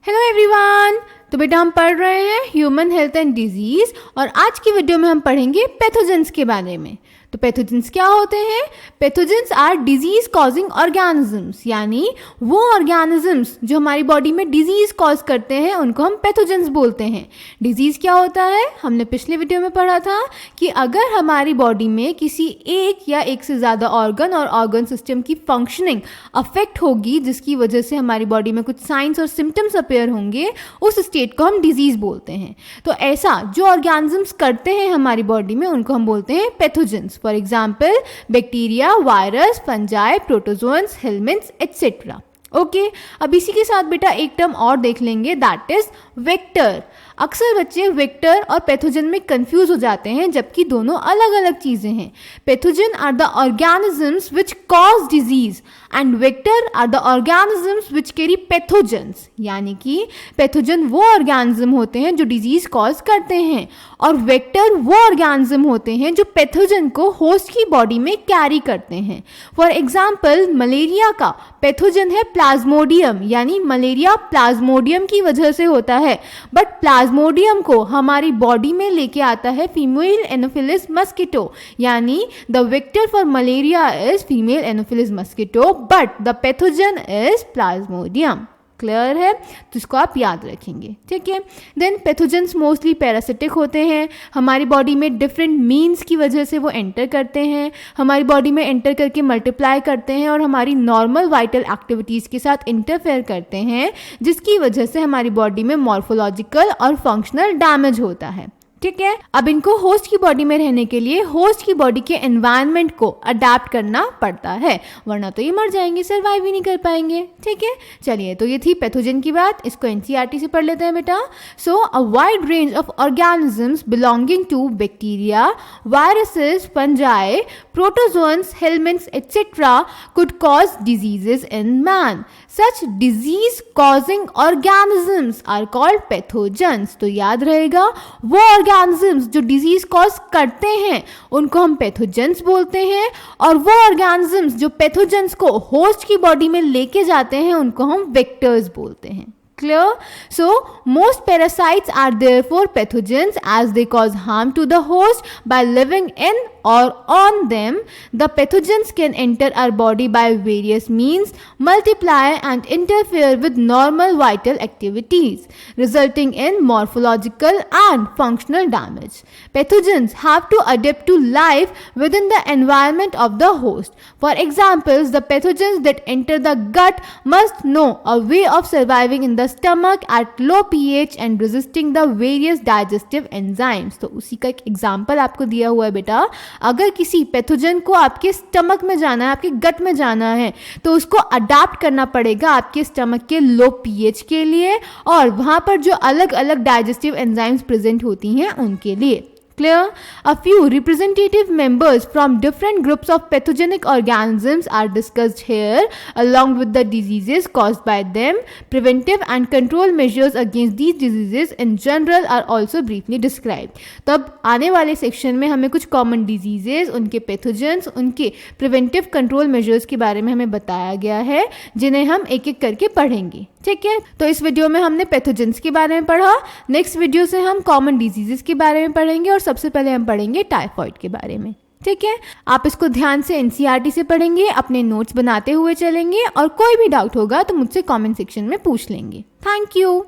Hello everyone. तो बेटा हम पढ़ रहे हैं ह्यूमन हेल्थ एंड डिजीज़ और आज की वीडियो में हम पढ़ेंगे पैथोजेंस के बारे में। तो पैथोजेंस क्या होते हैं? Pathogens are disease causing organisms, यानी वो ऑर्गेनिजम्स जो हमारी बॉडी में डिजीज कॉज करते हैं उनको हम पैथोजेंस बोलते हैं। डिजीज क्या होता है? हमने पिछले वीडियो में पढ़ा था कि अगर हमारी बॉडी में किसी एक या एक से ज़्यादा ऑर्गन और ऑर्गन सिस्टम की फंक्शनिंग अफेक्ट होगी जिसकी वजह से हमारी बॉडी में कुछ साइंस और सिम्टम्स अपेयर होंगे, उस स्टेट को हम डिजीज बोलते हैं। तो ऐसा जो ऑर्गेनिजम्स करते हैं हमारी बॉडी में उनको हम बोलते हैं pathogens. For example bacteria, virus, fungi, protozoans, helminths etcetera. Okay, अब इसी के साथ बेटा एक टर्म और देख लेंगे, दैट इज वेक्टर। अक्सर बच्चे वेक्टर और पैथोजन में कंफ्यूज हो जाते हैं जबकि दोनों अलग अलग चीज़ें हैं। Pathogen are the organisms which cause disease and vector are the organisms which carry pathogens, यानी कि पैथोजन वो ऑर्गेनिज्म होते हैं जो डिजीज कॉज करते हैं और वेक्टर वो ऑर्गेनिज्म होते हैं जो पैथोजन को होस्ट की बॉडी में कैरी करते हैं। फॉर एग्जाम्पल मलेरिया का पैथोजन है प्लाज्मोडियम, यानी मलेरिया प्लाज्मोडियम की वजह से होता है, बट प्लाज्मोडियम को हमारी बॉडी में लेके आता है फीमेल एनोफिलिस मस्किटो, यानी the vector for malaria is female Anopheles mosquito but the pathogen is Plasmodium. Clear है? तो इसको आप याद रखेंगे, ठीक है। देन पैथोजेंस मोस्टली पैरासिटिक होते हैं, हमारी बॉडी में डिफरेंट मीन्स की वजह से वो एंटर करते हैं, हमारी बॉडी में एंटर करके मल्टीप्लाई करते हैं और हमारी नॉर्मल वाइटल एक्टिविटीज़ के साथ इंटरफेयर करते हैं, जिसकी वजह से हमारी बॉडी में मॉर्फोलॉजिकल और फंक्शनल डैमेज होता है, ठीक है। अब इनको होस्ट की बॉडी में रहने के लिए होस्ट की बॉडी के एनवायरनमेंट को अडेप्ट करना पड़ता है, वरना तो ये मर जाएंगे, सर्वाइव ही नहीं कर पाएंगे, ठीक है। चलिए, तो ये थी पैथोजन की बात, इसको एनसीईआरटी से पढ़ लेते हैं बेटा। So a wide range of organisms belonging to bacteria, viruses, fungi, protozoans, helminths etcetera could cause diseases in man. Such disease causing organisms are called pathogens. तो याद रहेगा, वो ऑर्गेनिजम्स जो डिजीज कॉज करते हैं उनको हम पैथोजेंस बोलते हैं और वो ऑर्गेनिजम्स जो पैथोजेंस को होस्ट की बॉडी में लेके जाते हैं उनको हम वेक्टर्स बोलते हैं। Clear? So most parasites are therefore pathogens as they cause harm to the host by living in or on them. The pathogens can enter our body by various means, multiply and interfere with normal vital activities, resulting in morphological and functional damage. Pathogens have to adapt to life within the environment of the host. For example, the pathogens that enter the gut must know a way of surviving in the stomach at low pH and resisting the various digestive enzymes. तो उसी का एक example आपको दिया हुआ है बेटा। अगर किसी पैथोजन को आपके स्टमक में जाना है, आपके गट में जाना है, तो उसको अडाप्ट करना पड़ेगा आपके स्टमक के लो पीएच के लिए और वहाँ पर जो अलग अलग डाइजेस्टिव एंजाइम्स प्रेजेंट होती हैं उनके लिए। Clear? A few representative members from different groups of pathogenic organisms are discussed here, along with the diseases caused by them. Preventive and control measures against these diseases in general are also briefly described. तब आने वाले section में हमें कुछ common diseases, उनके pathogens, उनके preventive control measures के बारे में हमें बताया गया है, जिन्हें हम एक एक करके पढ़ेंगे, ठीक है। तो इस वीडियो में हमने पैथोजेंस के बारे में पढ़ा, नेक्स्ट वीडियो से हम कॉमन डिजीजेस के बारे में पढ़ेंगे और सबसे पहले हम पढ़ेंगे टाइफॉइड के बारे में, ठीक है। आप इसको ध्यान से एनसीईआरटी से पढ़ेंगे, अपने नोट्स बनाते हुए चलेंगे और कोई भी डाउट होगा तो मुझसे कमेंट सेक्शन में पूछ लेंगे। Thank you.